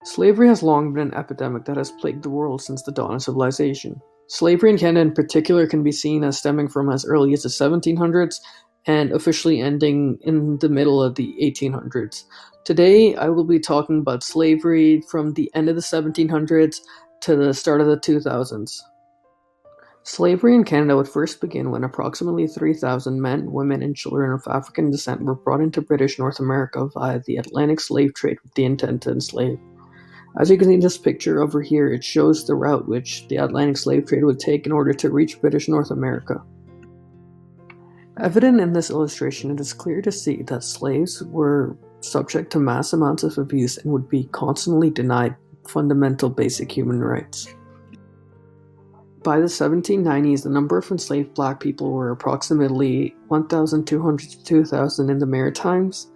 Slavery has long been an epidemic that has plagued the world since the dawn of civilization. Slavery in Canada in particular can be seen as stemming from as early as the 1700s and officially ending in the middle of the 1800s. Today, I will be talking about slavery from the end of the 1700s to the start of the 2000s. Slavery in Canada would first begin when approximately 3,000 men, women, and children of African descent were brought into British North America via the Atlantic slave trade with the intent to enslave. As you can see in this picture over here, it shows the route which the Atlantic slave trade would take in order to reach British North America. Evident in this illustration, it is clear to see that slaves were subject to mass amounts of abuse and would be constantly denied fundamental basic human rights. By the 1790s, the number of enslaved black people were approximately 1,200 to 2,000 in the Maritimes,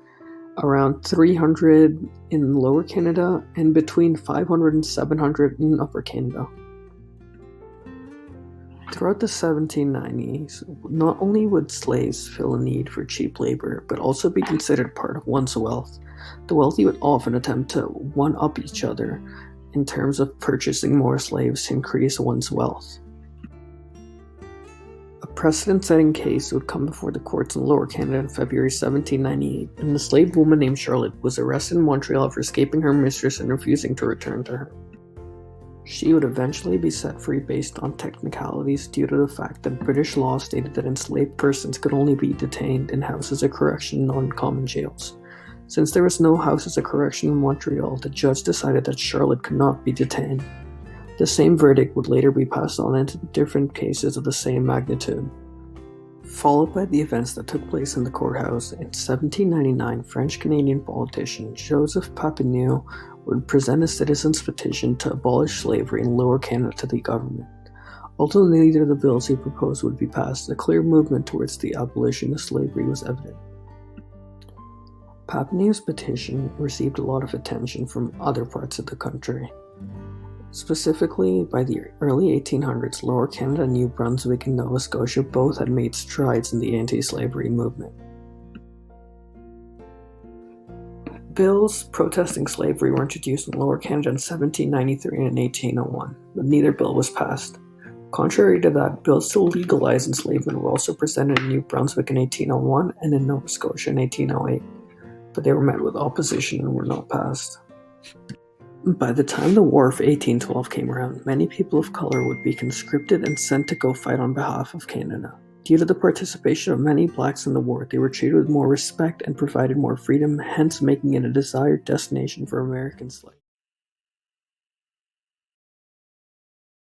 around 300 in Lower Canada, and between 500 and 700 in Upper Canada. Throughout the 1790s, not only would slaves fill a need for cheap labor, but also be considered part of one's wealth. The wealthy would often attempt to one-up each other in terms of purchasing more slaves to increase one's wealth. A precedent-setting case would come before the courts in Lower Canada in February 1798, and an enslaved woman named Charlotte was arrested in Montreal for escaping her mistress and refusing to return to her. She would eventually be set free based on technicalities due to the fact that British law stated that enslaved persons could only be detained in houses of correction, non-common jails. Since there was no houses of correction in Montreal, the judge decided that Charlotte could not be detained. The same verdict would later be passed on into different cases of the same magnitude. Followed by the events that took place in the courthouse, in 1799, French-Canadian politician Joseph Papineau would present a citizen's petition to abolish slavery in Lower Canada to the government. Although neither of the bills he proposed would be passed, a clear movement towards the abolition of slavery was evident. Papineau's petition received a lot of attention from other parts of the country. Specifically, by the early 1800s, Lower Canada, New Brunswick, and Nova Scotia both had made strides in the anti-slavery movement. Bills protesting slavery were introduced in Lower Canada in 1793 and 1801, but neither bill was passed. Contrary to that, bills to legalize enslavement were also presented in New Brunswick in 1801 and in Nova Scotia in 1808, but they were met with opposition and were not passed. By the time the War of 1812 came around, many people of color would be conscripted and sent to go fight on behalf of Canada. Due to the participation of many blacks in the war, they were treated with more respect and provided more freedom, hence making it a desired destination for American slaves.